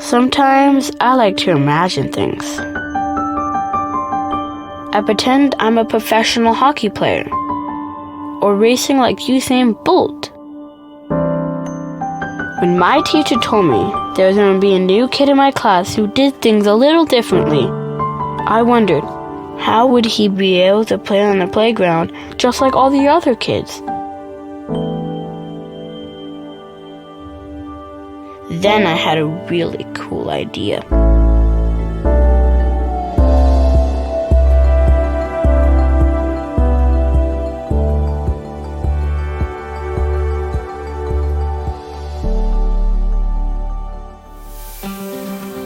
Sometimes I like to imagine things. I pretend I'm a professional hockey player, or racing like Usain Bolt. When my teacher told me there was going to be a new kid in my class who did things a little differently, I wondered, how would he be able to play on the playground just like all the other kids? Then I had a really cool idea.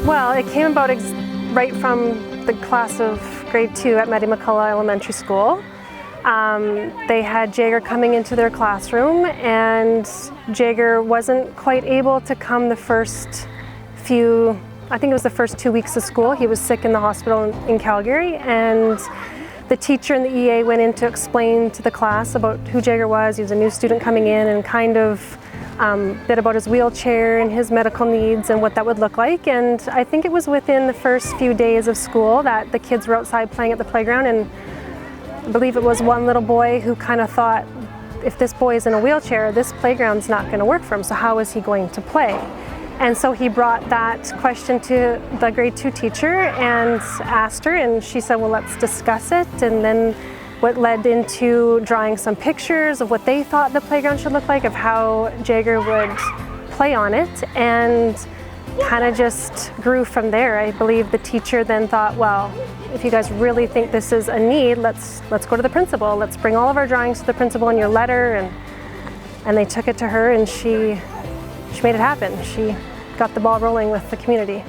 Well, it came about right from the class of grade 2 at Mattie McCullough Elementary School. They had Jager coming into their classroom, and Jager wasn't quite able to come the first few, I think it was the first 2 weeks of school. He was sick in the hospital in Calgary, and the teacher and the EA went in to explain to the class about who Jager was. He was a new student coming in, and kind of a bit about his wheelchair and his medical needs and what that would look like. And I think it was within the first few days of school that the kids were outside playing at the playground, and I believe it was one little boy who kind of thought, if this boy is in a wheelchair, this playground's not going to work for him, so how is he going to play? And so he brought that question to the grade 2 teacher and asked her, and she said, well, let's discuss it. And then what led into drawing some pictures of what they thought the playground should look like, of how Jager would play on it, and kind of just grew from there. I believe the teacher then thought, well, if you guys really think this is a need, let's go to the principal. Let's bring all of our drawings to the principal in your letter, and they took it to her, and she made it happen. She got the ball rolling with the community.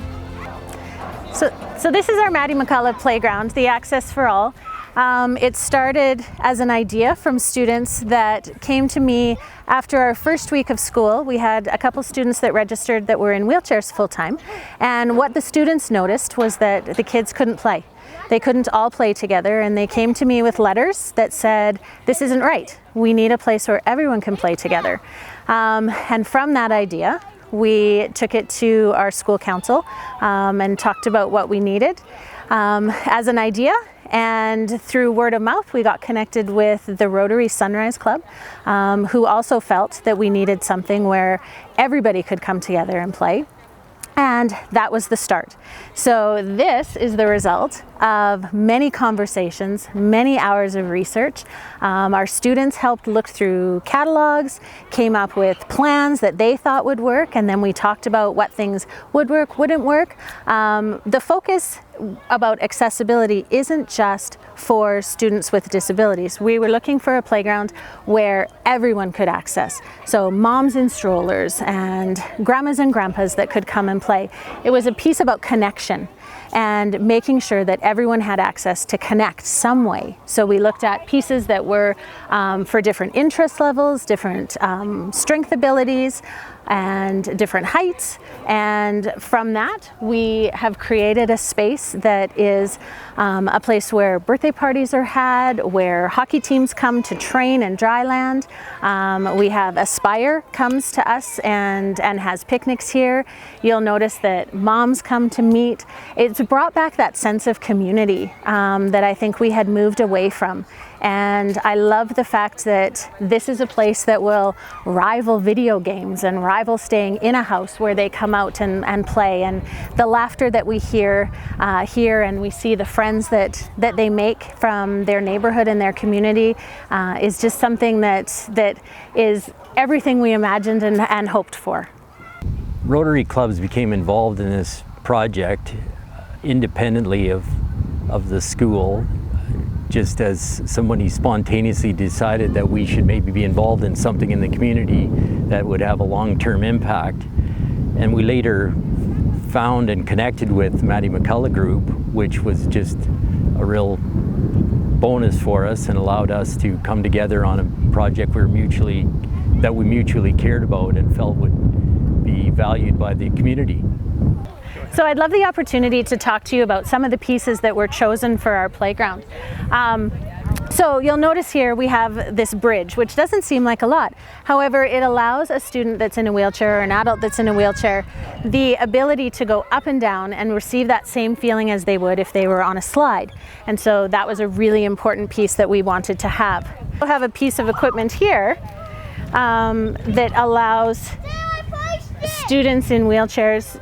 So this is our Mattie McCullough playground, the Access for All. It started as an idea from students that came to me after our first week of school. We had a couple students that registered that were in wheelchairs full-time, and what the students noticed was that the kids couldn't play. They couldn't all play together, and they came to me with letters that said, this isn't right. We need a place where everyone can play together. And from that idea, we took it to our school council and talked about what we needed as an idea. And through word of mouth, we got connected with the Rotary Sunrise Club, who also felt that we needed something where everybody could come together and play. And that was the start. So this is the result of many conversations, many hours of research. Our students helped look through catalogs, came up with plans that they thought would work, and then we talked about what things would work, wouldn't work. The focus about accessibility isn't just for students with disabilities. We were looking for a playground where everyone could access. So moms in strollers and grandmas and grandpas that could come and play. It was a piece about connection and making sure that everyone had access to connect some way. So we looked at pieces that were for different interest levels, different strength abilities, and different heights, and from that we have created a space that is a place where birthday parties are had, where hockey teams come to train and dry land. We have Aspire comes to us and has picnics here. You'll notice that moms come to meet. It's brought back that sense of community that I think we had moved away from. And I love the fact that this is a place that will rival video games and rival staying in a house where they come out and play. And the laughter that we hear here, and we see the friends that they make from their neighborhood and their community is just something that is everything we imagined and hoped for. Rotary clubs became involved in this project independently of the school, just as somebody spontaneously decided that we should maybe be involved in something in the community that would have a long-term impact. And we later found and connected with Mattie McCullough Group, which was just a real bonus for us and allowed us to come together on a project we mutually cared about and felt would be valued by the community. So I'd love the opportunity to talk to you about some of the pieces that were chosen for our playground. So you'll notice here we have this bridge, which doesn't seem like a lot. However, it allows a student that's in a wheelchair or an adult that's in a wheelchair the ability to go up and down and receive that same feeling as they would if they were on a slide. And so that was a really important piece that we wanted to have. We'll have a piece of equipment here that allows students in wheelchairs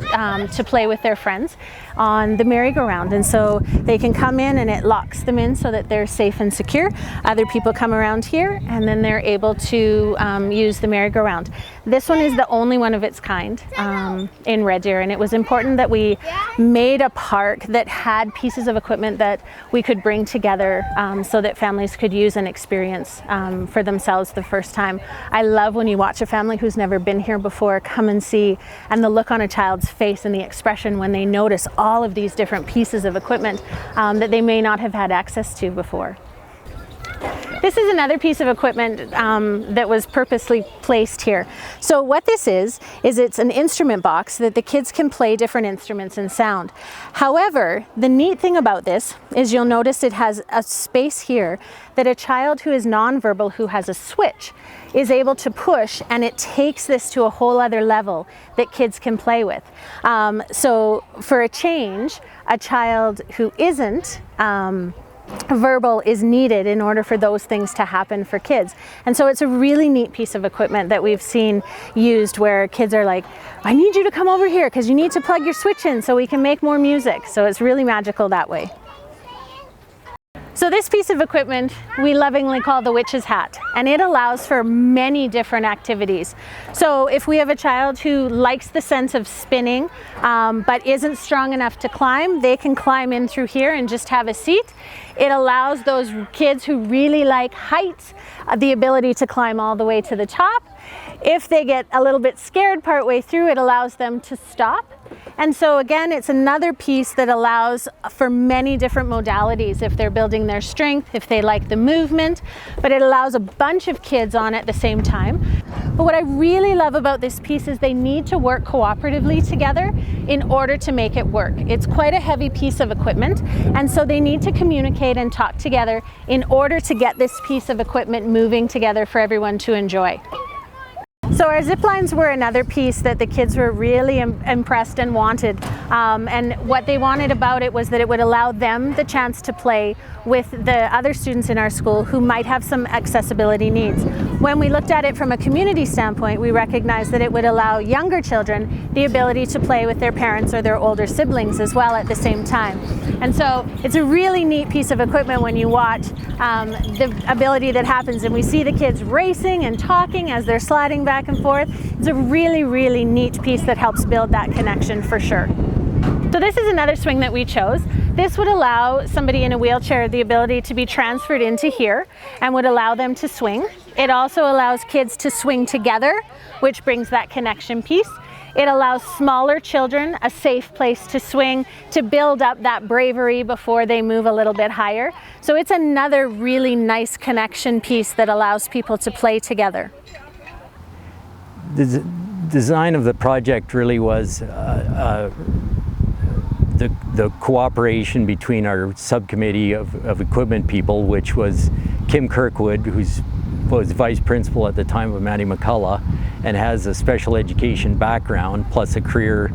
to play with their friends on the merry-go-round, and so they can come in and it locks them in so that they're safe and secure. Other people come around here and then they're able to use the merry-go-round. This one is the only one of its kind in Red Deer, and it was important that we made a park that had pieces of equipment that we could bring together so that families could use and experience for themselves the first time. I love when you watch a family who's never been here before come and see, and the look on a child's face and the expression when they notice all of these different pieces of equipment that they may not have had access to before. This is another piece of equipment that was purposely placed here. So what this is it's an instrument box that the kids can play different instruments and sound. However, the neat thing about this is you'll notice it has a space here that a child who is nonverbal, who has a switch, is able to push, and it takes this to a whole other level that kids can play with. So for a change, a child who isn't verbal is needed in order for those things to happen for kids. And so it's a really neat piece of equipment that we've seen used where kids are like, I need you to come over here because you need to plug your switch in so we can make more music. So it's really magical that way. So this piece of equipment we lovingly call the witch's hat, and it allows for many different activities. So if we have a child who likes the sense of spinning but isn't strong enough to climb, they can climb in through here and just have a seat. It allows those kids who really like heights the ability to climb all the way to the top. If they get a little bit scared partway through, it allows them to stop. And so again, it's another piece that allows for many different modalities if they're building their strength, if they like the movement, but it allows a bunch of kids on at the same time. But what I really love about this piece is they need to work cooperatively together in order to make it work. It's quite a heavy piece of equipment, and so they need to communicate and talk together in order to get this piece of equipment moving together for everyone to enjoy. So our zip lines were another piece that the kids were really impressed and wanted. And what they wanted about it was that it would allow them the chance to play with the other students in our school who might have some accessibility needs. When we looked at it from a community standpoint, we recognized that it would allow younger children the ability to play with their parents or their older siblings as well at the same time. And so it's a really neat piece of equipment when you watch the ability that happens, and we see the kids racing and talking as they're sliding back and forth. It's a really, really neat piece that helps build that connection for sure. So this is another swing that we chose. This would allow somebody in a wheelchair the ability to be transferred into here and would allow them to swing. It also allows kids to swing together, which brings that connection piece. It allows smaller children a safe place to swing to build up that bravery before they move a little bit higher. So it's another really nice connection piece that allows people to play together. The design of the project really was the cooperation between our subcommittee of equipment people, which was Kim Kirkwood, who was vice principal at the time of Maddie McCullough and has a special education background plus a career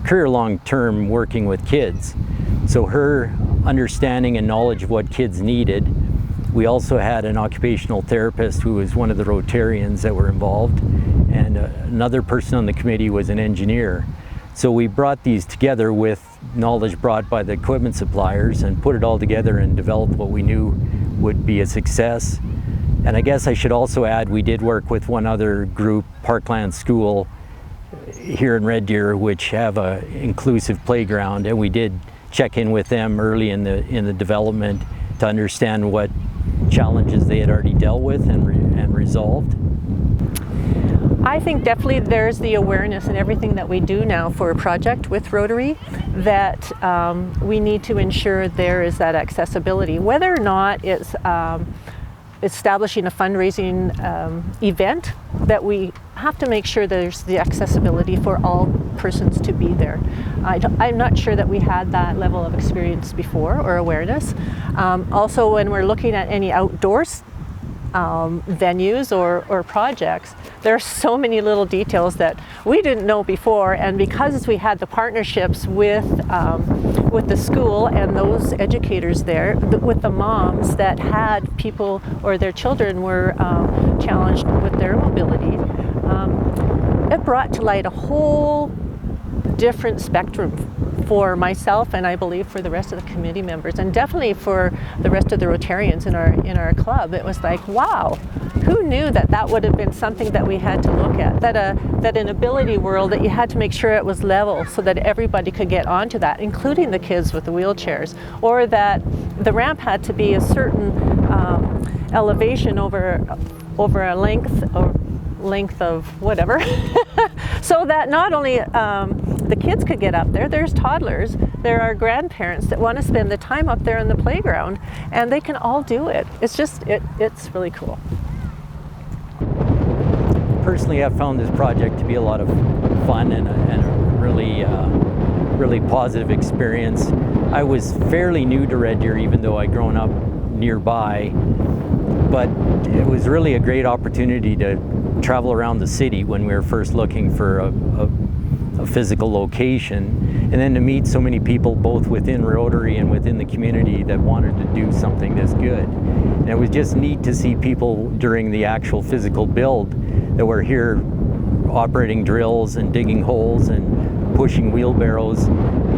long-term working with kids. So her understanding and knowledge of what kids needed. We also had an occupational therapist who was one of the Rotarians that were involved, and another person on the committee was an engineer. So we brought these together with knowledge brought by the equipment suppliers and put it all together and developed what we knew would be a success. And I guess I should also add, we did work with one other group, Parkland School here in Red Deer, which have an inclusive playground, and we did check in with them early in the development to understand what challenges they had already dealt with and resolved. I think definitely there's the awareness in everything that we do now for a project with Rotary that we need to ensure there is that accessibility, whether or not it's establishing a fundraising event that we have to make sure there's the accessibility for all persons to be there. I'm not sure that we had that level of experience before or awareness. Also, when we're looking at any outdoors venues or projects, there are so many little details that we didn't know before, and because we had the partnerships with the school and those educators there, with the moms that had people or their children were challenged with their mobility, it brought to light a whole different spectrum for myself, and I believe for the rest of the committee members, and definitely for the rest of the Rotarians in our club. It was like, wow, who knew that that would have been something that we had to look at, that an ability world, that you had to make sure it was level so that everybody could get onto that, including the kids with the wheelchairs, or that the ramp had to be a certain elevation over a length of whatever, so that not only the kids could get up there, there's toddlers, there are grandparents that want to spend the time up there in the playground, and they can all do it. It's just, it's really cool. Personally, I've found this project to be a lot of fun and a really positive experience. I was fairly new to Red Deer, even though I'd grown up nearby, but it was really a great opportunity to travel around the city when we were first looking for a physical location, and then to meet so many people both within Rotary and within the community that wanted to do something this good. And it was just neat to see people during the actual physical build that were here operating drills and digging holes and pushing wheelbarrows.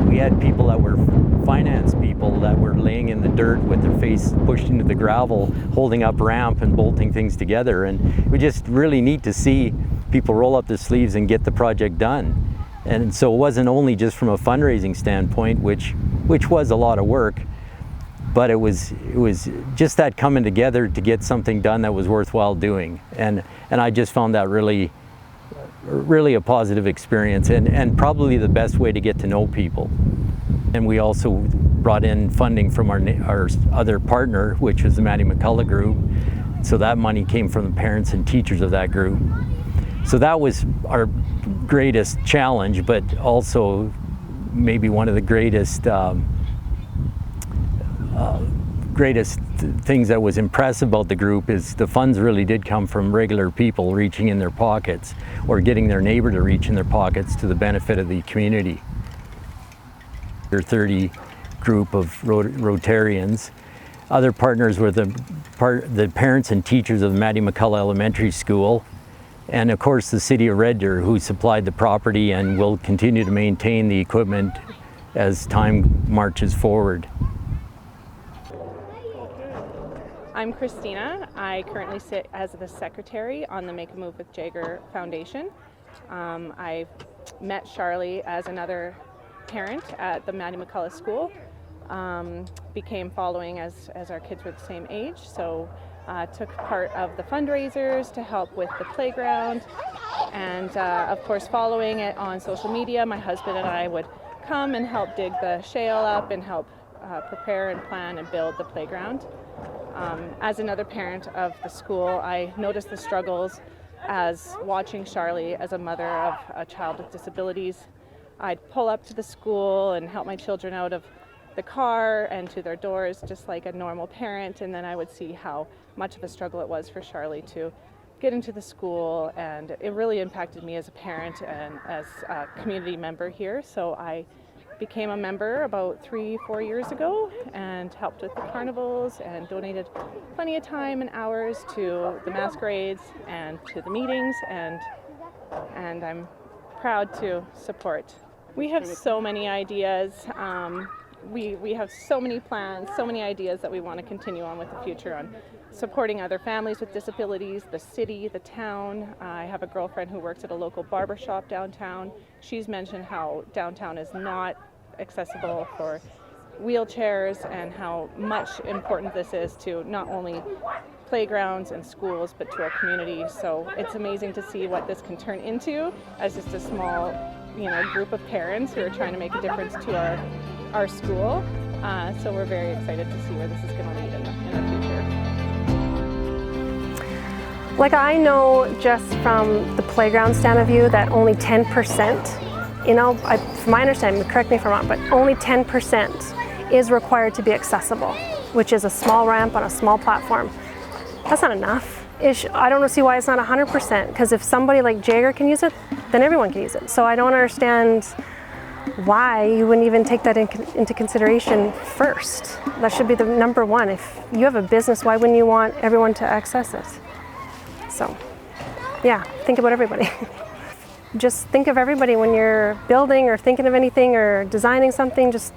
We had people that were finance people that were laying in the dirt with their face pushed into the gravel, holding up ramp and bolting things together. And it was just really neat to see people roll up their sleeves and get the project done. And so it wasn't only just from a fundraising standpoint, which was a lot of work, but it was just that coming together to get something done that was worthwhile doing. And I just found that really a positive experience, and probably the best way to get to know people. And we also brought in funding from our other partner, which was the Maddie McCullough group. So that money came from the parents and teachers of that group. So that was our greatest challenge, but also maybe one of the greatest things that was impressive about the group is the funds really did come from regular people reaching in their pockets or getting their neighbor to reach in their pockets to the benefit of the community. Our 30 group of Rotarians. Other partners were the parents and teachers of the Maddie McCullough Elementary School, and of course the City of Red Deer, who supplied the property and will continue to maintain the equipment as time marches forward. I'm Christina. I currently sit as the secretary on the Make a Move with Jagger Foundation. I met Charlie as another parent at the Maddie McCullough School. Became following as our kids were the same age, so took part of the fundraisers to help with the playground, and of course following it on social media. My husband and I would come and help dig the shale up and help prepare and plan and build the playground. As another parent of the school, I noticed the struggles as watching Charlie as a mother of a child with disabilities. I'd pull up to the school and help my children out of the car and to their doors just like a normal parent, and then I would see how much of a struggle it was for Charlie to get into the school, and it really impacted me as a parent and as a community member here. So I became a member about 3-4 years ago and helped with the carnivals and donated plenty of time and hours to the masquerades and to the meetings, and I'm proud to support. We have so many ideas. We have so many plans, so many ideas that we want to continue on with the future on supporting other families with disabilities, the city, the town. I have a girlfriend who works at a local barber shop downtown. She's mentioned how downtown is not accessible for wheelchairs and how much important this is to not only playgrounds and schools but to our community. So it's amazing to see what this can turn into as just a small, group of parents who are trying to make a difference to our school. So we're very excited to see where this is going to lead in the future. Like, I know just from the playground stand of view that only 10%, you know, from my understanding, correct me if I'm wrong, but only 10% is required to be accessible, which is a small ramp on a small platform. That's not enough. I don't see why it's not 100%, because if somebody like Jager can use it, then everyone can use it. So I don't understand why you wouldn't even take that into consideration first. That should be the number one. If you have a business, why wouldn't you want everyone to access it? So, yeah, think about everybody. Just think of everybody when you're building or thinking of anything or designing something. Just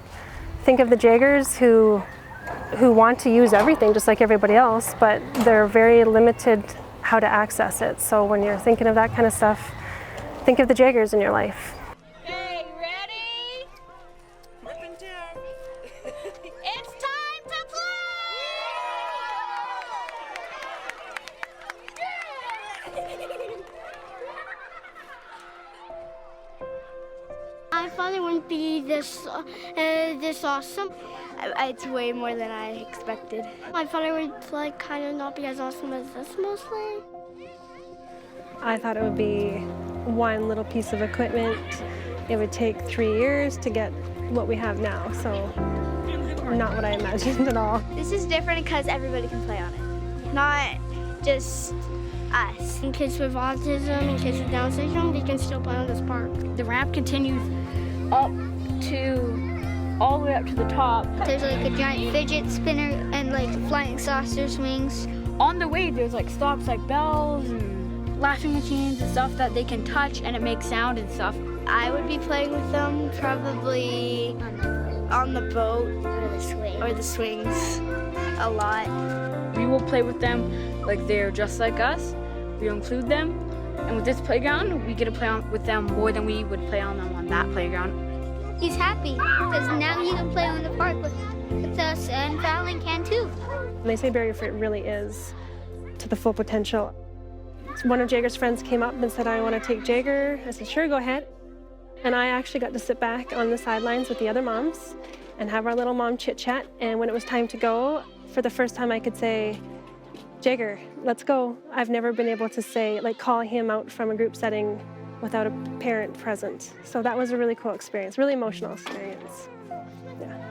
think of the Jagers who want to use everything just like everybody else, but they're very limited how to access it. So when you're thinking of that kind of stuff, think of the Jagers in your life. Okay, ready? Up and down. It's time to play! I thought it wouldn't be this awesome. It's way more than I expected. I thought it would like kind of not be as awesome as this mostly. I thought it would be one little piece of equipment. It would take 3 years to get what we have now, so not what I imagined at all. This is different because everybody can play on it, not just us. And kids with autism and kids with Down syndrome, they can still play on this park. The ramp continues up to all the way up to the top. There's like a giant fidget spinner and like flying saucer swings. On the way, there's like stops like bells and laughing machines and stuff that they can touch, and it makes sound and stuff. I would be playing with them probably on the boat or the swings a lot. We will play with them like they're just like us. We include them, and with this playground, we get to play with them more than we would play on them on that playground. He's happy because now he can play on the park with us, and Fallon can too. They say Barrier Fit really is to the full potential. One of Jager's friends came up and said, I want to take Jager. I said, sure, go ahead. And I actually got to sit back on the sidelines with the other moms and have our little mom chit chat. And when it was time to go, for the first time I could say, Jager, let's go. I've never been able to say, like, call him out from a group setting without a parent present. So that was a really cool experience, really emotional experience. Yeah.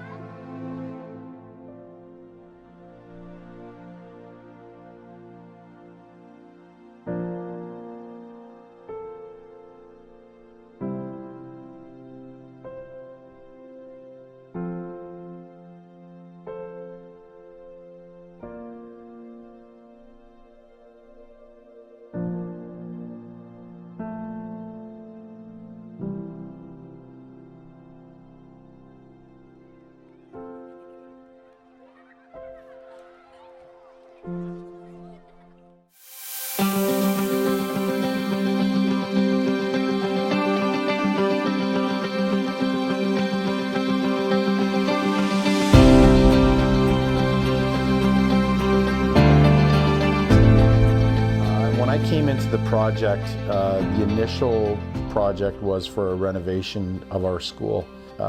When I came into the project, the initial project was for a renovation of our school.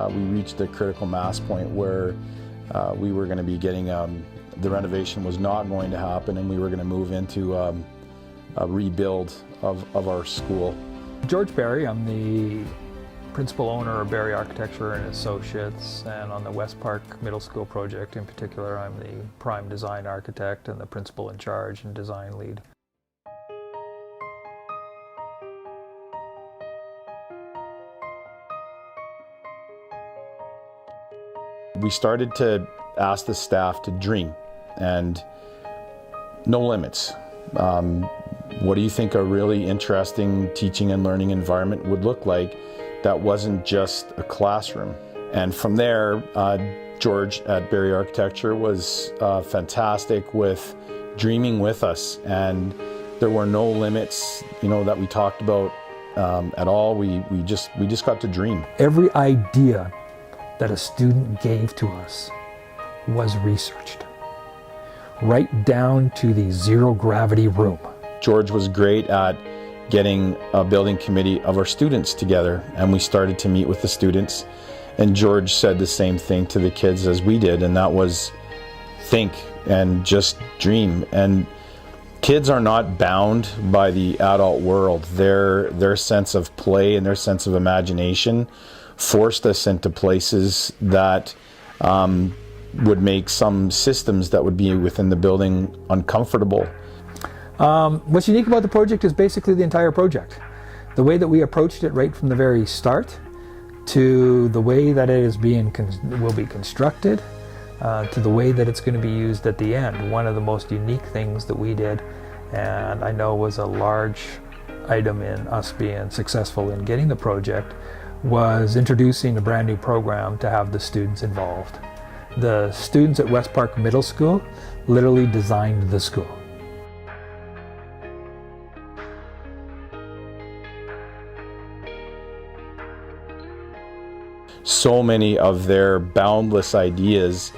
We reached a critical mass point where we were going to be getting, the renovation was not going to happen, and we were going to move into a rebuild of our school. George Barry, I'm the principal owner of Barry Architecture and Associates, and on the West Park Middle School project in particular, I'm the prime design architect and the principal in charge and design lead. We started to ask the staff to dream, and no limits. What do you think a really interesting teaching and learning environment would look like that wasn't just a classroom? And from there, George at Barry Architecture was fantastic with dreaming with us, and there were no limits, you know, that we talked about at all. We just got to dream. Every idea that a student gave to us was researched, right down to the zero gravity room. George was great at getting a building committee of our students together, and we started to meet with the students, and George said the same thing to the kids as we did, and that was think and just dream. And kids are not bound by the adult world. Their sense of play and their sense of imagination forced us into places that would make some systems that would be within the building uncomfortable. What's unique about the project is basically the entire project. The way that we approached it right from the very start, to the way that it is will be constructed, to the way that it's going to be used at the end. One of the most unique things that we did, and I know was a large item in us being successful in getting the project, was introducing a brand new program to have the students involved. The students at West Park Middle School literally designed the school. So many of their boundless ideas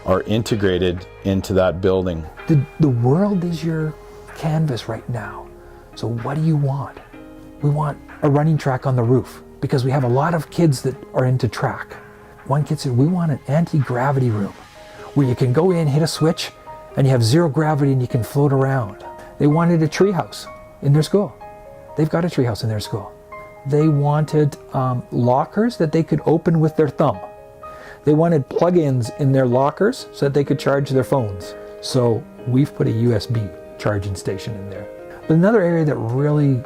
are integrated into that building. The world is your canvas right now. So what do you want? We want a running track on the roof because we have a lot of kids that are into track. One kid said, we want an anti-gravity room where you can go in, hit a switch, and you have zero gravity and you can float around. They wanted a treehouse in their school. They've got a treehouse in their school. They wanted lockers that they could open with their thumb. They wanted plug-ins in their lockers so that they could charge their phones. So we've put a USB charging station in there. But another area that really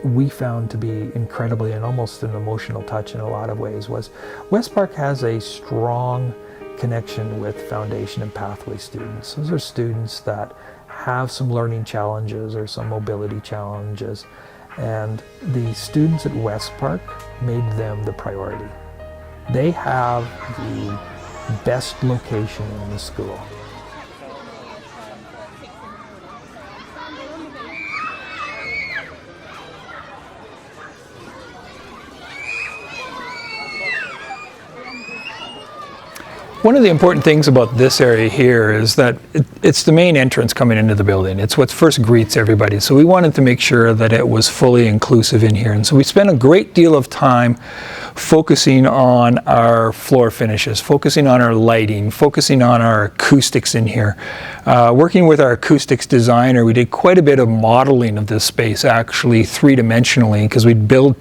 we found to be incredibly and almost an emotional touch in a lot of ways was West Park has a strong connection with foundation and pathway students. Those are students that have some learning challenges or some mobility challenges, and the students at West Park made them the priority. They have the best location in the school. One of the important things about this area here is that it's the main entrance coming into the building. It's what first greets everybody. So we wanted to make sure that it was fully inclusive in here. And so we spent a great deal of time focusing on our floor finishes, focusing on our lighting, focusing on our acoustics in here. Working with our acoustics designer, we did quite a bit of modeling of this space actually three-dimensionally, because we build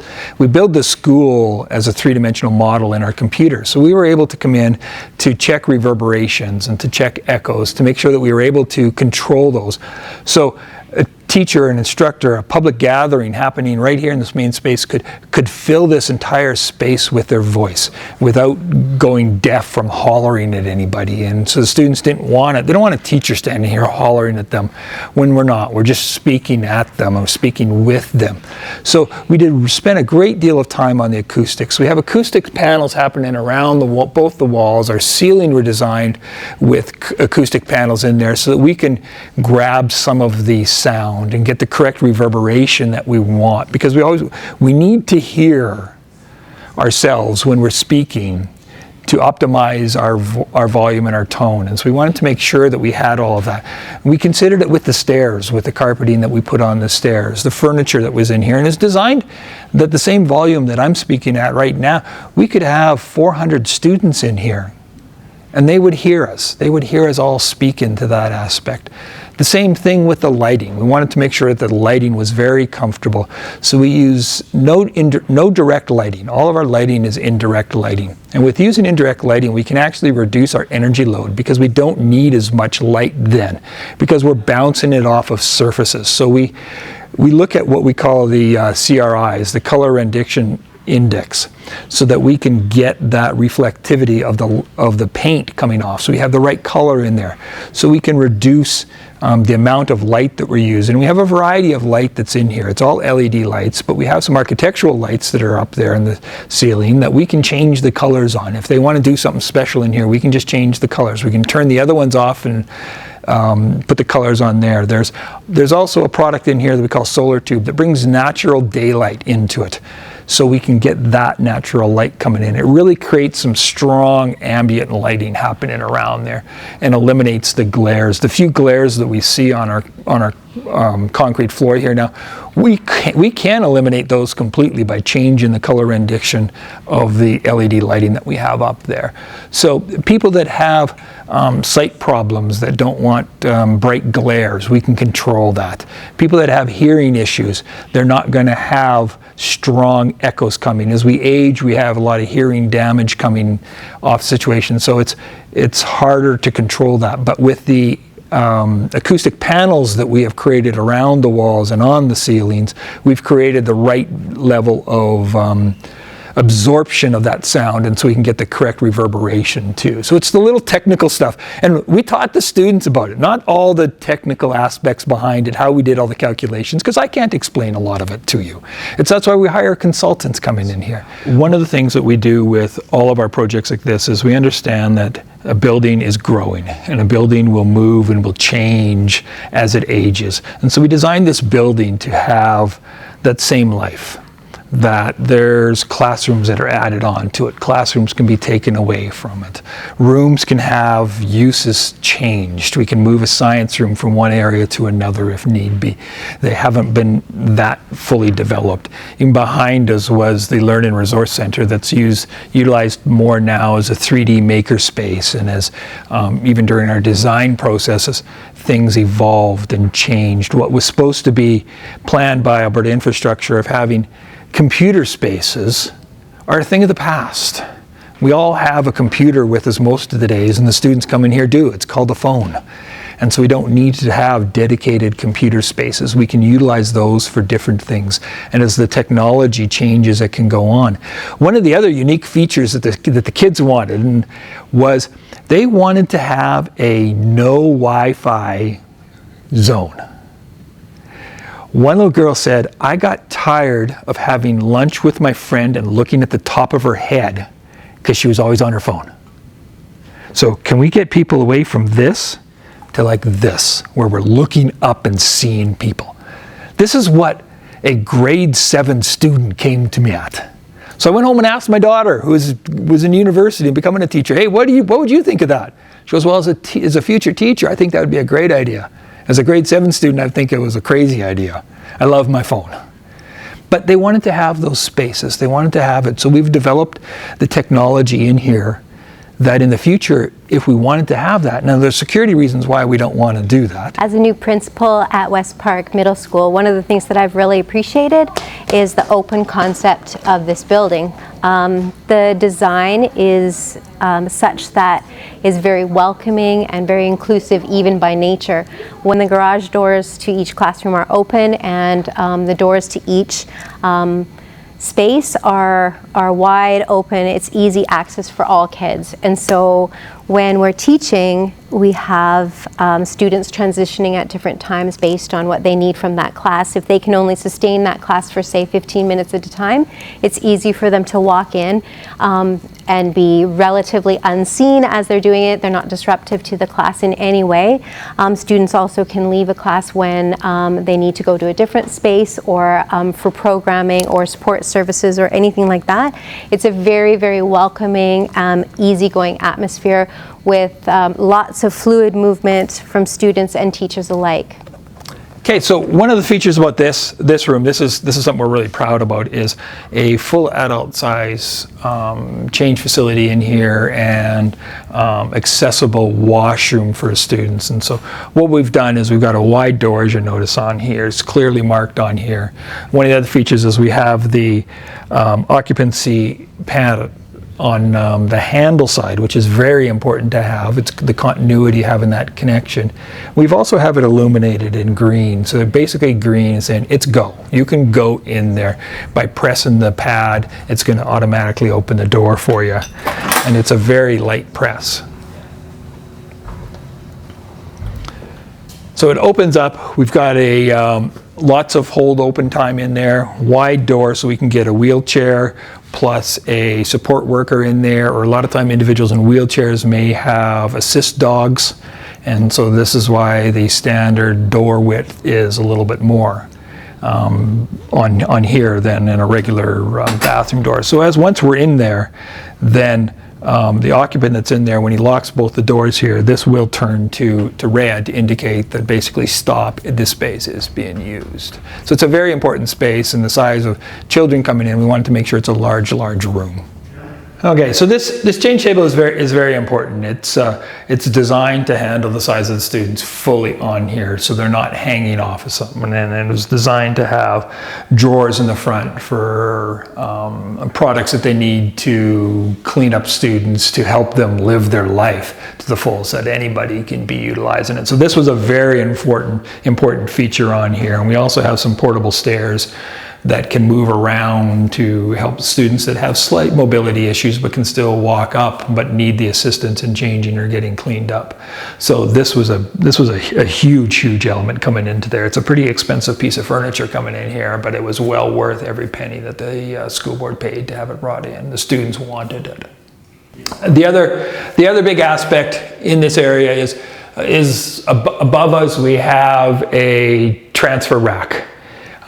the school as a three-dimensional model in our computer. So we were able to come in to check reverberations and to check echoes to make sure that we were able to control those. So a teacher, an instructor, a public gathering happening right here in this main space could fill this entire space with their voice without going deaf from hollering at anybody. And so the students didn't want it. They don't want a teacher standing here hollering at them when we're not. We're just speaking at them or speaking with them. So we spent a great deal of time on the acoustics. We have acoustic panels happening around both the walls. Our ceiling were designed with acoustic panels in there so that we can grab some of the sound and get the correct reverberation that we want, because we need to hear ourselves when we're speaking to optimize our volume and our tone. And so we wanted to make sure that we had all of that. And we considered it with the stairs, with the carpeting that we put on the stairs, the furniture that was in here, and it's designed that the same volume that I'm speaking at right now, we could have 400 students in here and they would hear us. They would hear us all speak into that aspect. The same thing with the lighting. We wanted to make sure that the lighting was very comfortable. So we use no direct lighting. All of our lighting is indirect lighting. And with using indirect lighting, we can actually reduce our energy load because we don't need as much light then, because we're bouncing it off of surfaces. So we look at what we call the CRIs, the color rendition index, so that we can get that reflectivity of the paint coming off. So we have the right color in there. So we can reduce the amount of light that we're using. We have a variety of light that's in here. It's all LED lights, but we have some architectural lights that are up there in the ceiling that we can change the colors on. If they want to do something special in here, we can just change the colors. We can turn the other ones off and put the colors on there. There's also a product in here that we call Solar Tube that brings natural daylight into it, so we can get that natural light coming in. It really creates some strong ambient lighting happening around there and eliminates the glares. The few glares that we see on our concrete floor here now. We can eliminate those completely by changing the color rendition of the LED lighting that we have up there. So people that have sight problems that don't want bright glares, we can control that. People that have hearing issues, they're not going to have strong echoes coming. As we age, we have a lot of hearing damage coming off situations, so it's harder to control that. But with the acoustic panels that we have created around the walls and on the ceilings, we've created the right level of absorption of that sound, and so we can get the correct reverberation too. So it's the little technical stuff, and we taught the students about it, not all the technical aspects behind it, how we did all the calculations, because I can't explain a lot of it to you. That's why we hire consultants coming in here. One of the things that we do with all of our projects like this is we understand that a building is growing, and a building will move and will change as it ages. And so we designed this building to have that same life, that there's classrooms that are added on to it. Classrooms can be taken away from it. Rooms can have uses changed. We can move a science room from one area to another if need be. They haven't been that fully developed. Even behind us was the Learn and Resource Center that's utilized more now as a 3D maker space, and as even during our design processes, things evolved and changed. What was supposed to be planned by Alberta Infrastructure of having computer spaces are a thing of the past. We all have a computer with us most of the days, and the students come in here do. It's called a phone. And so we don't need to have dedicated computer spaces. We can utilize those for different things. And as the technology changes, it can go on. One of the other unique features that the kids wanted was they wanted to have a no Wi-Fi zone. One little girl said, I got tired of having lunch with my friend and looking at the top of her head because she was always on her phone. So can we get people away from this to like this, where we're looking up and seeing people? This is what a grade 7 student came to me at. So I went home and asked my daughter, who was in university and becoming a teacher, hey, what would you think of that? She goes, well, as a future teacher, I think that would be a great idea. As a grade 7 student, I think it was a crazy idea. I love my phone. But they wanted to have those spaces. They wanted to have it. So we've developed the technology in here that in the future, if we wanted to have that, now there's security reasons why we don't want to do that. As a new principal at West Park Middle School, one of the things that I've really appreciated is the open concept of this building. The design is such that is very welcoming and very inclusive even by nature. When the garage doors to each classroom are open and the doors to each space are wide open, it's easy access for all kids. And so when we're teaching, we have students transitioning at different times based on what they need from that class. If they can only sustain that class for, say, 15 minutes at a time, it's easy for them to walk in and be relatively unseen as they're doing it. They're not disruptive to the class in any way. Students also can leave a class when they need to go to a different space or for programming or support services or anything like that. It's a very, very welcoming, easygoing atmosphere with lots of fluid movement from students and teachers alike. Okay, so one of the features about this room, this is something we're really proud about, is a full adult size change facility in here and accessible washroom for students. And so what we've done is we've got a wide door, as you notice on here. It's clearly marked on here. One of the other features is we have the occupancy pad on the handle side, which is very important to have. It's the continuity, having that connection. We've also have it illuminated in green. So basically green is saying it's go. You can go in there. By pressing the pad, it's going to automatically open the door for you. And it's a very light press. So it opens up. We've got a lots of hold open time in there, wide door so we can get a wheelchair plus a support worker in there, or a lot of time individuals in wheelchairs may have assist dogs, and so this is why the standard door width is a little bit more on here than in a regular bathroom door. So once we're in there, then the occupant that's in there, when he locks both the doors here, this will turn to red to indicate that basically stop, this space is being used. So it's a very important space, and the size of children coming in, we wanted to make sure it's a large room. Okay, so this change table is very important. It's designed to handle the size of the students fully on here, so they're not hanging off of something. And it was designed to have drawers in the front for products that they need to clean up students, to help them live their life to the full, so that anybody can be utilizing it. So this was a very important feature on here. And we also have some portable stairs that can move around to help students that have slight mobility issues but can still walk up but need the assistance in changing or getting cleaned up. So this was a huge element coming into there. It's a pretty expensive piece of furniture coming in here, but it was well worth every penny that the school board paid to have it brought in. The students wanted it. The other big aspect in this area is above us we have a transfer rack.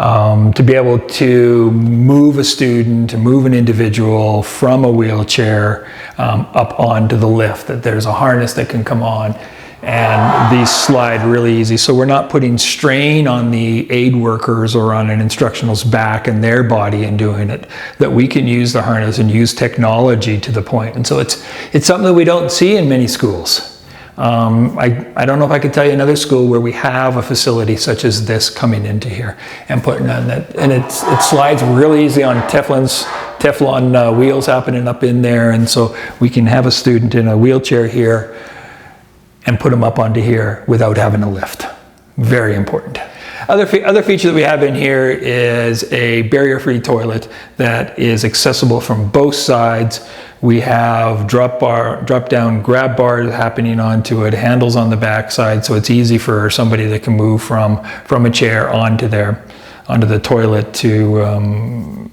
To be able to move a student, to move an individual from a wheelchair up onto the lift, that there's a harness that can come on and these slide really easy. So we're not putting strain on the aid workers or on an instructional's back and their body in doing it, that we can use the harness and use technology to the point. And so it's something that we don't see in many schools. I don't know if I could tell you another school where we have a facility such as this coming into here and putting on that, and it slides really easy on Teflon wheels happening up in there, and so we can have a student in a wheelchair here and put them up onto here without having a lift. Very important. Other feature that we have in here is a barrier-free toilet that is accessible from both sides. We have drop-down grab bars happening onto it, handles on the back side, so it's easy for somebody that can move from a chair onto the toilet to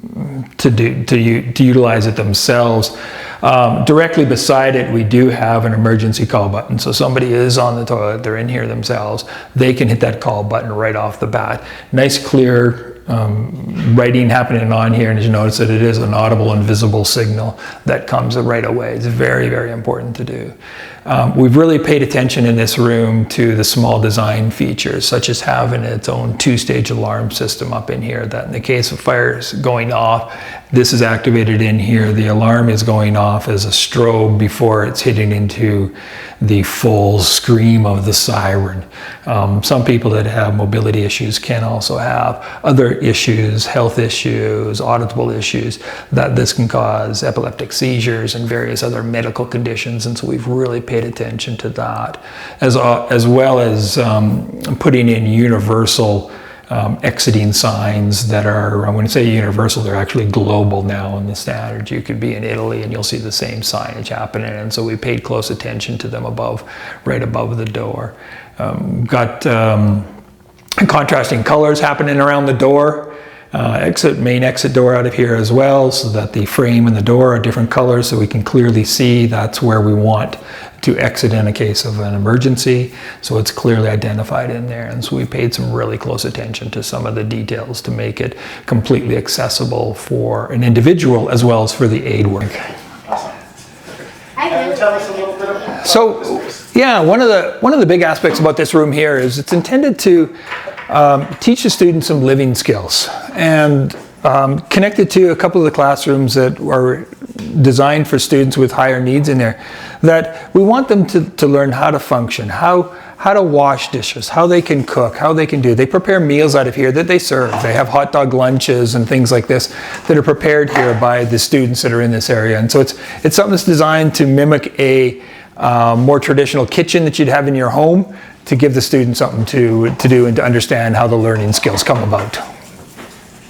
utilize it themselves. Directly beside it, we do have an emergency call button. So somebody is on the toilet, they're in here themselves, they can hit that call button right off the bat. Nice, clear writing happening on here, and as you notice that it is an audible and visible signal that comes right away. It's very important to do. We've really paid attention in this room to the small design features, such as having its own 2-stage alarm system up in here, that in the case of fires going off, this is activated in here. The alarm is going off as a strobe before it's hitting into the full scream of the siren. Some people that have mobility issues can also have other issues, health issues, auditable issues, that this can cause epileptic seizures and various other medical conditions, and so we've really paid attention to that, as well as putting in universal exiting signs that are, when I say universal, they're actually global now in the standard. You could be in Italy and you'll see the same signage happening, and so we paid close attention to them right above the door. Got contrasting colors happening around the door. Main exit door out of here as well, so that the frame and the door are different colors, so we can clearly see that's where we want to exit in a case of an emergency. So it's clearly identified in there, and so we paid some really close attention to some of the details to make it completely accessible for an individual as well as for the aid work. So yeah, one of the big aspects about this room here is it's intended to teach the students some living skills, and connected to a couple of the classrooms that are designed for students with higher needs in there, that we want them to learn how to function, how to wash dishes, how they can cook, how they can do. They prepare meals out of here that they serve. They have hot dog lunches and things like this that are prepared here by the students that are in this area. And so it's something that's designed to mimic a more traditional kitchen that you'd have in your home, to give the students something to do and to understand how the learning skills come about.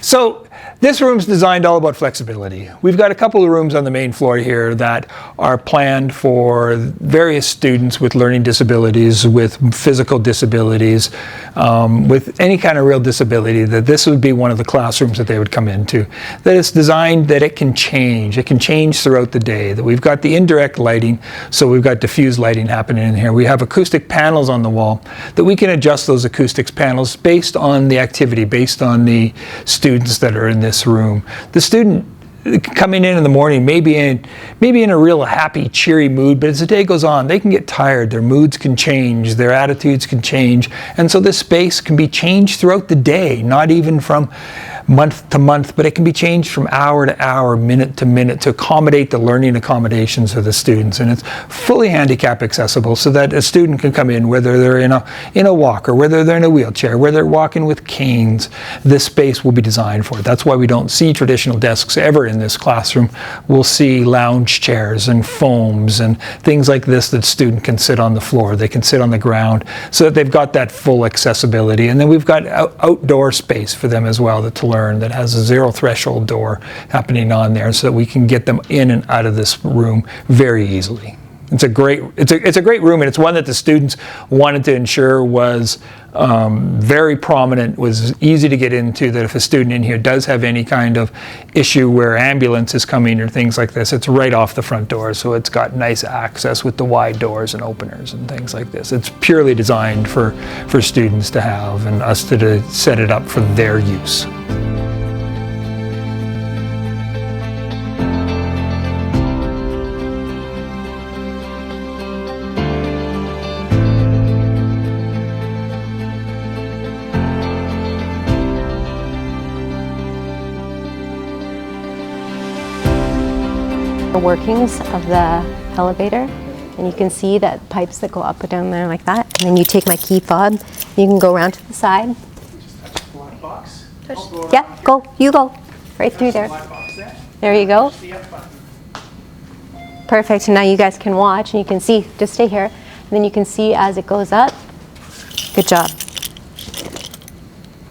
So this room's designed all about flexibility. We've got a couple of rooms on the main floor here that are planned for various students with learning disabilities, with physical disabilities, with any kind of real disability, that this would be one of the classrooms that they would come into. That it's designed that it can change. It can change throughout the day. That we've got the indirect lighting, so we've got diffused lighting happening in here. We have acoustic panels on the wall that we can adjust those acoustics panels based on the activity, based on the students that are in this room. The student coming in the morning, maybe in a real happy, cheery mood, but as the day goes on, they can get tired, their moods can change, their attitudes can change, and so this space can be changed throughout the day, not even from month to month, but it can be changed from hour to hour, minute to minute, to accommodate the learning accommodations of the students. And it's fully handicap accessible, so that a student can come in, whether they're in a walker, whether they're in a wheelchair, whether they're walking with canes. This space will be designed for it. That's why we don't see traditional desks ever in this classroom. We'll see lounge chairs and foams and things like this that student can sit on the floor. They can sit on the ground, so that they've got that full accessibility. And then we've got outdoor space for them as well to learn, that has a zero threshold door happening on there, so that we can get them in and out of this room very easily. It's a great room, and it's one that the students wanted to ensure was very prominent, was easy to get into, that if a student in here does have any kind of issue where ambulance is coming or things like this, it's right off the front door, so it's got nice access with the wide doors and openers and things like this. It's purely designed for students to have, and us to set it up for their use. Workings of the elevator, and you can see that pipes that go up and down there like that, and then you take my key fob, you can go around to the side. Yeah, you go right through there. There you go. Perfect. And now you guys can watch, and you can see, just stay here, and then you can see as it goes up. Good job.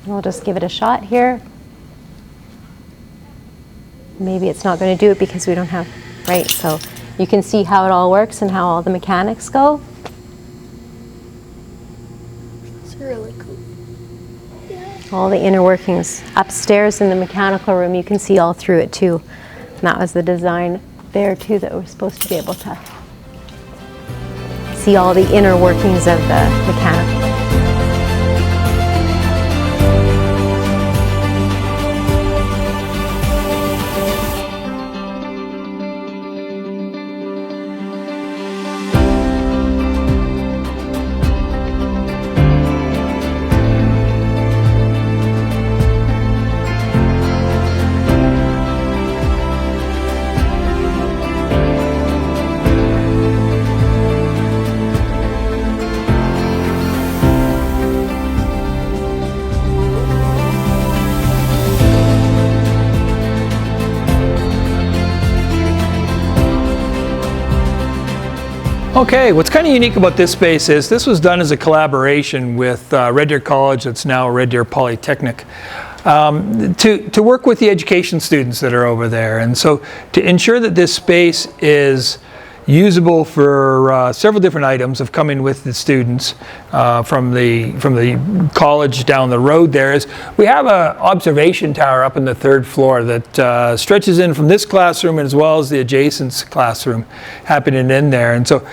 We'll just give it a shot here. Maybe it's not going to do it because we don't have. Right, so you can see how it all works and how all the mechanics go. It's really cool. Yeah. All the inner workings. Upstairs in the mechanical room, you can see all through it too. And that was the design there too, that we're supposed to be able to see all the inner workings of the mechanical. Okay, what's kind of unique about this space is this was done as a collaboration with Red Deer College, that's now Red Deer Polytechnic, to work with the education students that are over there. And so to ensure that this space is usable for several different items of coming with the students from the college down the road there, is we have an observation tower up in the 3rd floor that stretches in from this classroom as well as the adjacent classroom happening in there. And so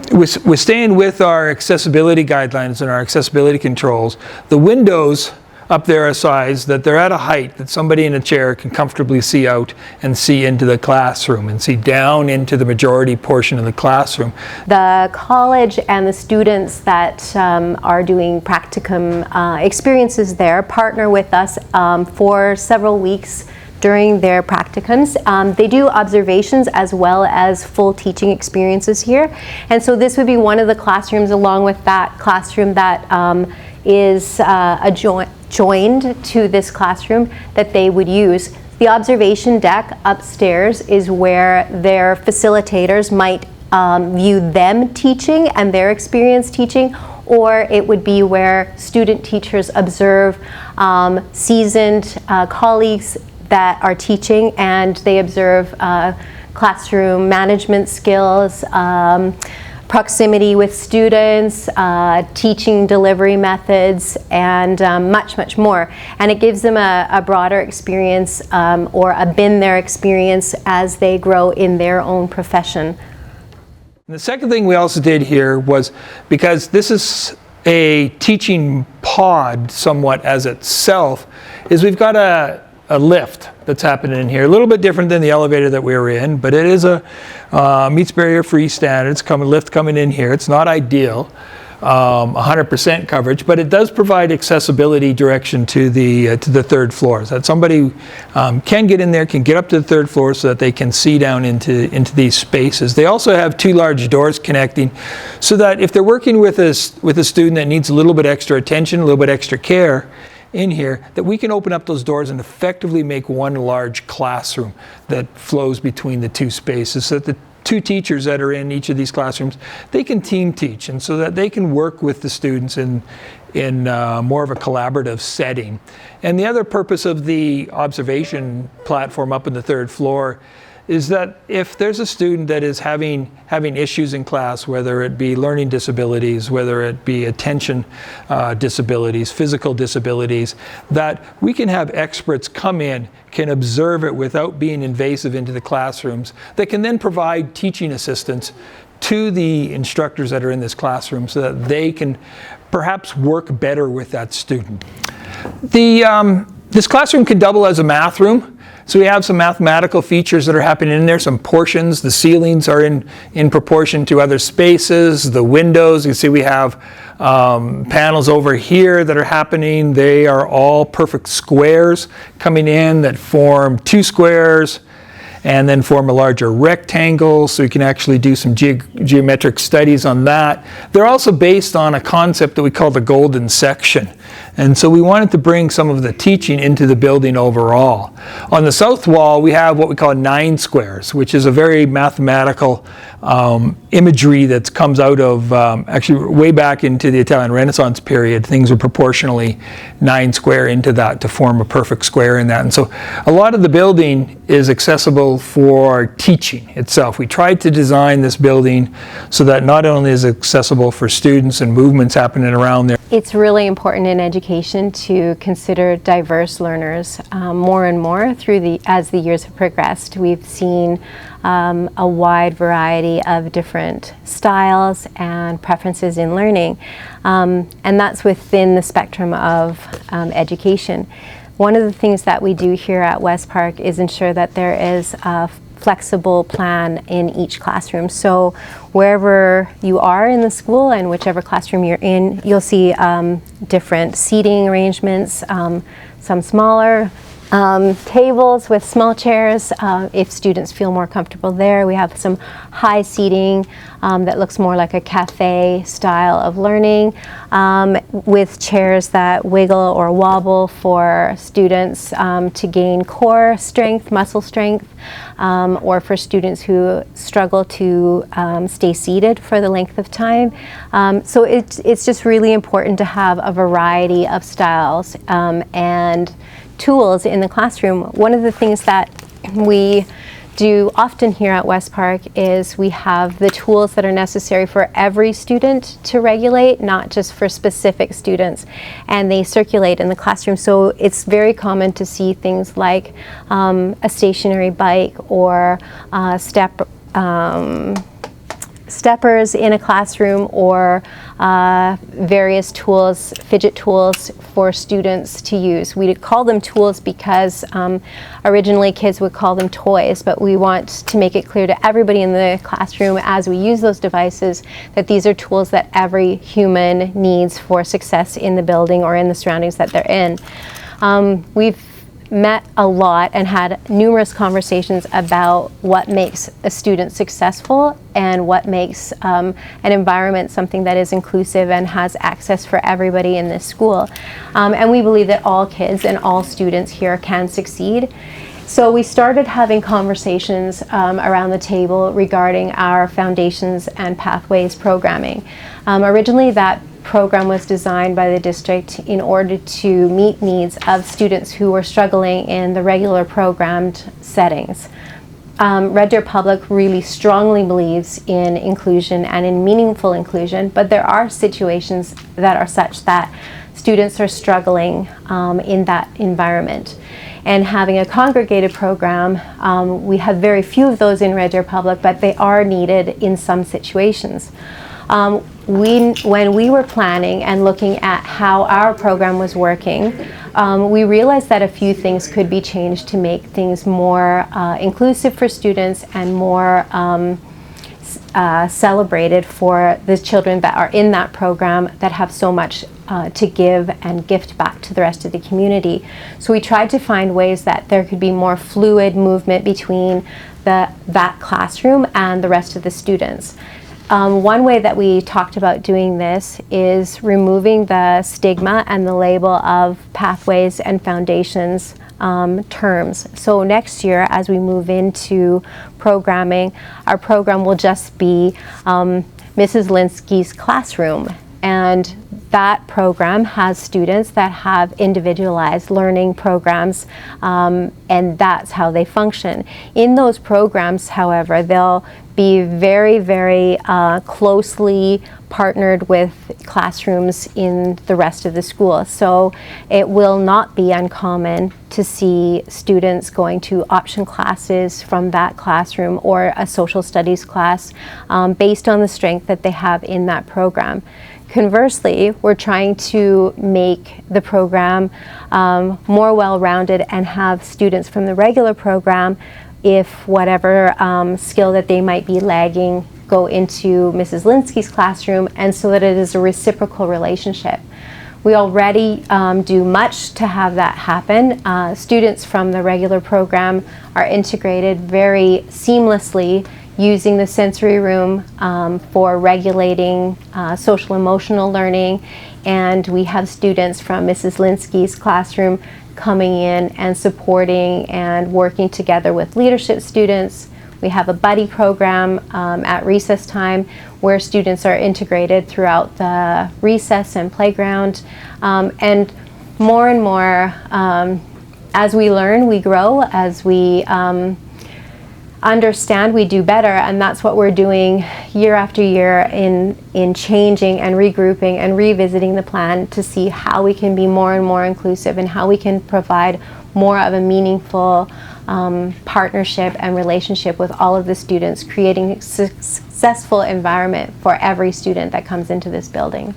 we're staying with our accessibility guidelines and our accessibility controls. The windows up there are sized that they're at a height that somebody in a chair can comfortably see out and see into the classroom and see down into the majority portion of the classroom. The college and the students that are doing practicum experiences there partner with us for several weeks during their practicums. They do observations as well as full teaching experiences here. And so this would be one of the classrooms along with that classroom that is joined to this classroom that they would use. The observation deck upstairs is where their facilitators might view them teaching and their experience teaching, or it would be where student teachers observe seasoned colleagues that are teaching, and they observe classroom management skills, proximity with students, teaching delivery methods, and much, much more. And it gives them a broader experience or a been there experience as they grow in their own profession. And the second thing we also did here was, because this is a teaching pod somewhat as itself, is we've got a a lift that's happening in here. A little bit different than the elevator that we were in, but it is a meets barrier free standards, lift coming in here. It's not ideal, 100% coverage, but it does provide accessibility direction to the third floor, so that somebody can get in there, can get up to the third floor so that they can see down into these spaces. They also have 2 large doors connecting, so that if they're working with a student that needs a little bit extra attention, a little bit extra care in here, that we can open up those doors and effectively make one large classroom that flows between the 2 spaces, so that the 2 teachers that are in each of these classrooms, they can team teach, and so that they can work with the students in more of a collaborative setting. And the other purpose of the observation platform up in the 3rd floor is that if there's a student that is having issues in class, whether it be learning disabilities, whether it be attention disabilities, physical disabilities, that we can have experts come in, can observe it without being invasive into the classrooms, that can then provide teaching assistance to the instructors that are in this classroom so that they can perhaps work better with that student. This classroom can double as a math room. So we have some mathematical features that are happening in there, some portions. The ceilings are in proportion to other spaces. The windows, you see we have panels over here that are happening. They are all perfect squares coming in that form 2 squares and then form a larger rectangle, so you can actually do some geometric studies on that. They're also based on a concept that we call the golden section. And so we wanted to bring some of the teaching into the building overall. On the south wall, we have what we call 9 squares, which is a very mathematical imagery that comes out of actually way back into the Italian Renaissance period. Things were proportionally 9 square into that to form a perfect square in that. And so a lot of the building is accessible for teaching itself. We tried to design this building so that not only is it accessible for students and movements happening around there. It's really important in education to consider diverse learners more and more as the years have progressed. We've seen a wide variety of different styles and preferences in learning, and that's within the spectrum of education. One of the things that we do here at West Park is ensure that there is a flexible plan in each classroom. So wherever you are in the school and whichever classroom you're in, you'll see different seating arrangements, some smaller tables with small chairs if students feel more comfortable there. We have some high seating that looks more like a cafe style of learning with chairs that wiggle or wobble for students to gain core strength, muscle strength, or for students who struggle to stay seated for the length of time. So it's just really important to have a variety of styles and tools in the classroom. One of the things that we do often here at West Park is we have the tools that are necessary for every student to regulate, not just for specific students, and they circulate in the classroom. So it's very common to see things like a stationary bike or steppers in a classroom, or various tools, fidget tools for students to use. We call them tools because originally kids would call them toys, but we want to make it clear to everybody in the classroom as we use those devices that these are tools that every human needs for success in the building or in the surroundings that they're in. We've met a lot and had numerous conversations about what makes a student successful and what makes an environment something that is inclusive and has access for everybody in this school. And we believe that all kids and all students here can succeed. So we started having conversations around the table regarding our Foundations and Pathways programming. Originally that program was designed by the district in order to meet needs of students who were struggling in the regular programmed settings. Red Deer Public really strongly believes in inclusion and in meaningful inclusion, but there are situations that are such that students are struggling in that environment. And having a congregated program, we have very few of those in Red Deer Public, but they are needed in some situations. When we were planning and looking at how our program was working, we realized that a few things could be changed to make things more inclusive for students and more celebrated for the children that are in that program that have so much to give and gift back to the rest of the community. So we tried to find ways that there could be more fluid movement between that classroom and the rest of the students. One way that we talked about doing this is removing the stigma and the label of pathways and foundations terms. So next year, as we move into programming, our program will just be Mrs. Linsky's classroom. And that program has students that have individualized learning programs, and that's how they function. In those programs, however, they'll be very, very closely partnered with classrooms in the rest of the school. So it will not be uncommon to see students going to option classes from that classroom or a social studies class based on the strength that they have in that program. Conversely, we're trying to make the program more well-rounded and have students from the regular program, if whatever skill that they might be lagging, go into Mrs. Linsky's classroom, and so that it is a reciprocal relationship. We already do much to have that happen. Students from the regular program are integrated very seamlessly using the sensory room for regulating social emotional learning, and we have students from Mrs. Linsky's classroom coming in and supporting and working together with leadership students. We have a buddy program at recess time where students are integrated throughout the recess and playground, and more as we learn, we grow. As we understand, we do better, and that's what we're doing year after year in changing and regrouping and revisiting the plan to see how we can be more and more inclusive and how we can provide more of a meaningful partnership and relationship with all of the students, creating a successful environment for every student that comes into this building.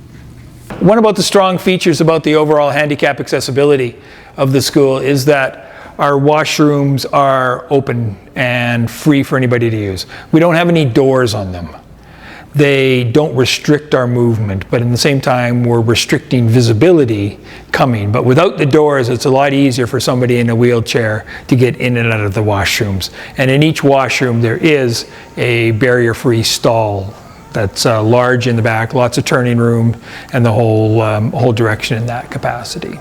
One about the strong features about the overall handicap accessibility of the school is that our washrooms are open and free for anybody to use. We don't have any doors on them. They don't restrict our movement, but in the same time we're restricting visibility coming. But without the doors, it's a lot easier for somebody in a wheelchair to get in and out of the washrooms. And in each washroom there is a barrier-free stall that's large in the back, lots of turning room, and the whole direction in that capacity.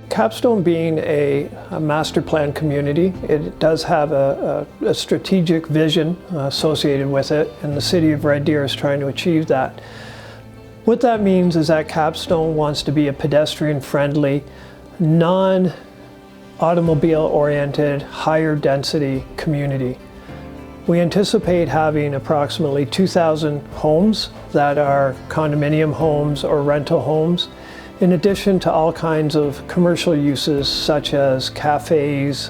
Capstone being a master plan community, it does have a strategic vision associated with it, and the city of Red Deer is trying to achieve that. What that means is that Capstone wants to be a pedestrian-friendly, non-automobile-oriented, higher density community. We anticipate having approximately 2,000 homes that are condominium homes or rental homes, in addition to all kinds of commercial uses such as cafes,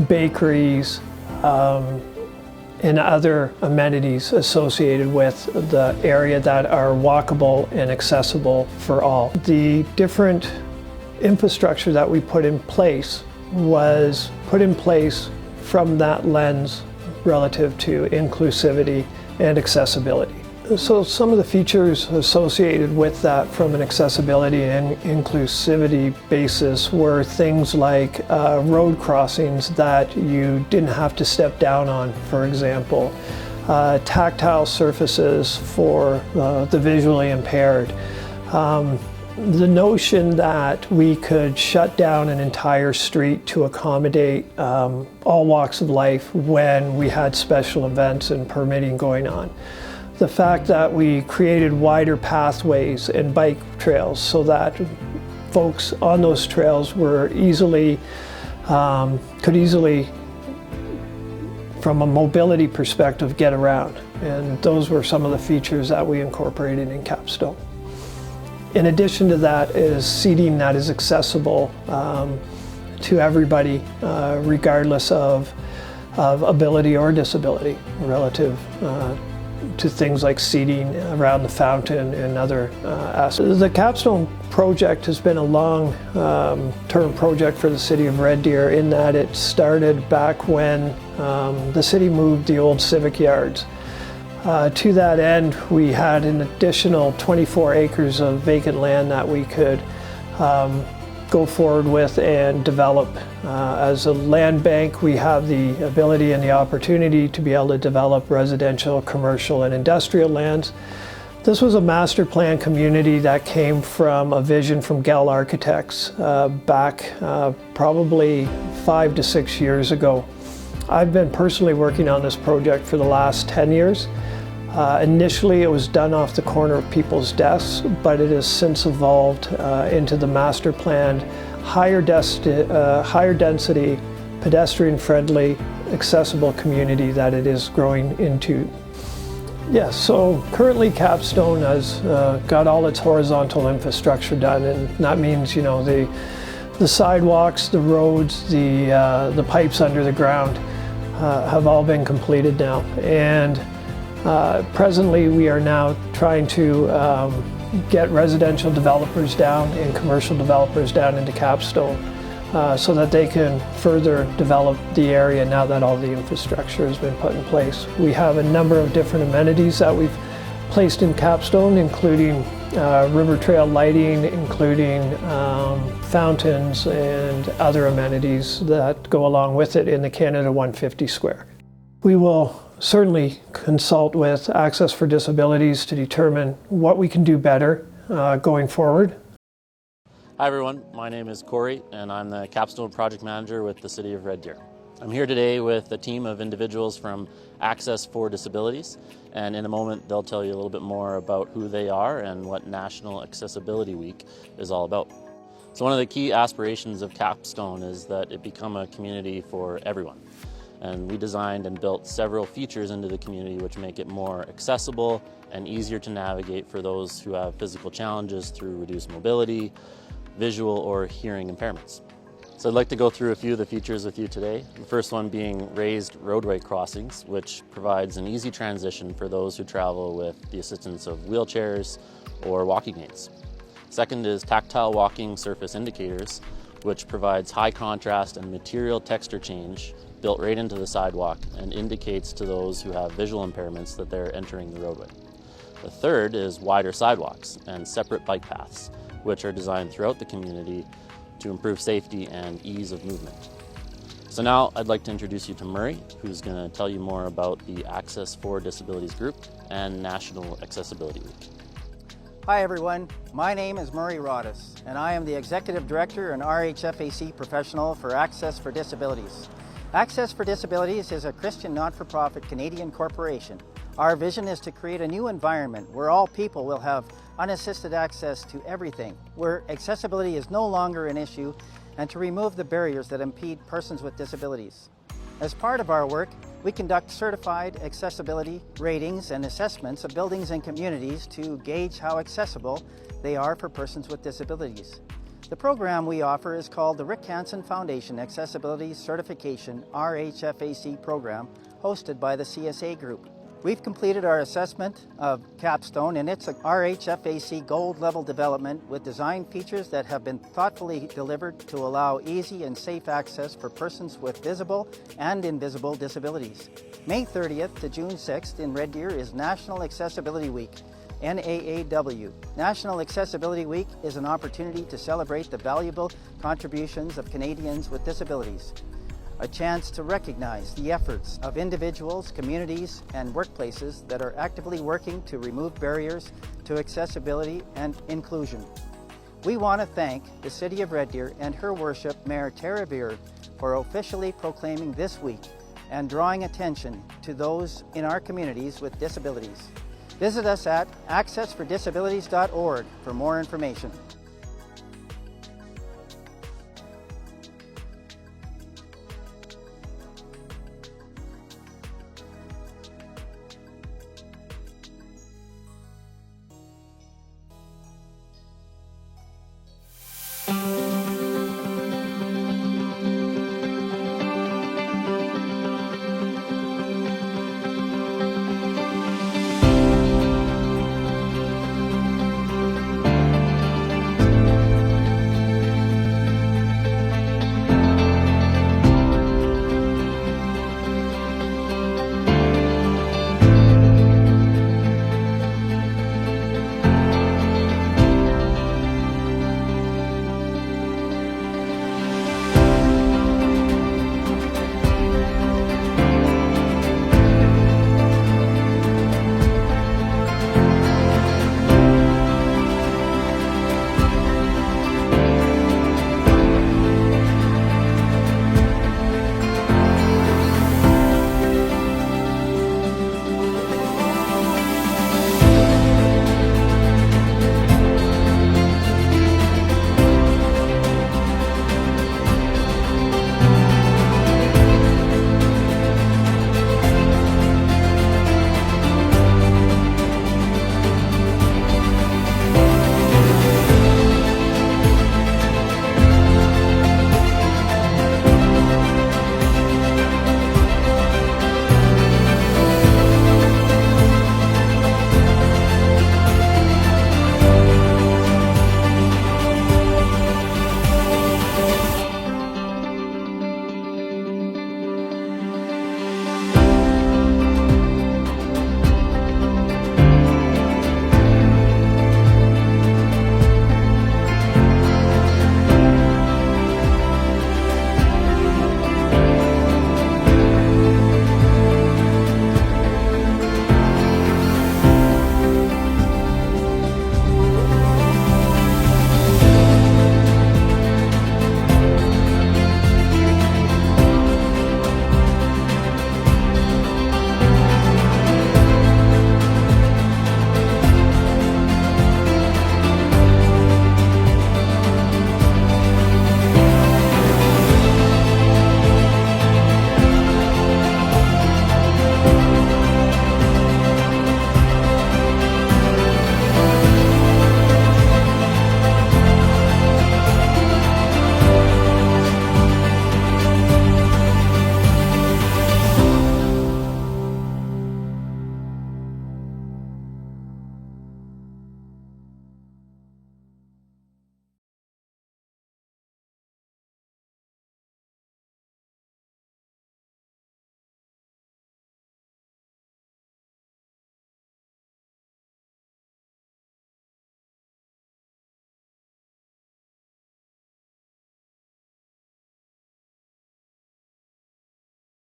bakeries, and other amenities associated with the area that are walkable and accessible for all. The different infrastructure that we put in place was put in place from that lens relative to inclusivity and accessibility. So some of the features associated with that from an accessibility and inclusivity basis were things like road crossings that you didn't have to step down on, for example. tactile surfaces for the visually impaired. The notion that we could shut down an entire street to accommodate all walks of life when we had special events and permitting going on. The fact that we created wider pathways and bike trails so that folks on those trails were could easily, from a mobility perspective, get around. And those were some of the features that we incorporated in Capstone. In addition to that is seating that is accessible to everybody, regardless of ability or disability, relative to things like seating around the fountain and other aspects. The Capstone project has been a long-term project for the city of Red Deer, in that it started back when the city moved the old civic yards. To that end, we had an additional 24 acres of vacant land that we could go forward with and develop. As a land bank, we have the ability and the opportunity to be able to develop residential, commercial, and industrial lands. This was a master plan community that came from a vision from Gell Architects back probably 5 to 6 years ago. I've been personally working on this project for the last 10 years. Initially it was done off the corner of people's desks, but it has since evolved into the master planned, higher density, pedestrian-friendly, accessible community that it is growing into. Yes, so currently Capstone has got all its horizontal infrastructure done, and that means, you know, the sidewalks, the roads, the pipes under the ground have all been completed now. And presently we are now trying to get residential developers down and commercial developers down into Capstone so that they can further develop the area now that all the infrastructure has been put in place. We have a number of different amenities that we've placed in Capstone, including river trail lighting, including fountains and other amenities that go along with it in the Canada 150 Square. We will certainly consult with Access for Disabilities to determine what we can do better going forward. Hi everyone, my name is Corey and I'm the Capstone Project Manager with the City of Red Deer. I'm here today with a team of individuals from Access for Disabilities, and in a moment they'll tell you a little bit more about who they are and what National Accessibility Week is all about. So one of the key aspirations of Capstone is that it become a community for everyone. And we designed and built several features into the community which make it more accessible and easier to navigate for those who have physical challenges through reduced mobility, visual or hearing impairments. So I'd like to go through a few of the features with you today. The first one being raised roadway crossings, which provides an easy transition for those who travel with the assistance of wheelchairs or walking aids. Second is tactile walking surface indicators, which provides high contrast and material texture change built right into the sidewalk and indicates to those who have visual impairments that they're entering the roadway. The third is wider sidewalks and separate bike paths, which are designed throughout the community to improve safety and ease of movement. So now I'd like to introduce you to Murray, who's going to tell you more about the Access for Disabilities Group and National Accessibility Week. Hi everyone, my name is Murray Rodis and I am the Executive Director and RHFAC Professional for Access for Disabilities. Access for Disabilities is a Christian not-for-profit Canadian corporation. Our vision is to create a new environment where all people will have unassisted access to everything, where accessibility is no longer an issue, and to remove the barriers that impede persons with disabilities. As part of our work, we conduct certified accessibility ratings and assessments of buildings and communities to gauge how accessible they are for persons with disabilities. The program we offer is called the Rick Hansen Foundation Accessibility Certification RHFAC program, hosted by the CSA Group. We've completed our assessment of Capstone, and it's a RHFAC gold level development with design features that have been thoughtfully delivered to allow easy and safe access for persons with visible and invisible disabilities. May 30th to June 6th in Red Deer is National Accessibility Week, NAAW. National Accessibility Week is an opportunity to celebrate the valuable contributions of Canadians with disabilities. a chance to recognize the efforts of individuals, communities, and workplaces that are actively working to remove barriers to accessibility and inclusion. We want to thank the City of Red Deer and Her Worship Mayor Tara Beard for officially proclaiming this week and drawing attention to those in our communities with disabilities. Visit us at accessfordisabilities.org for more information. Thank you.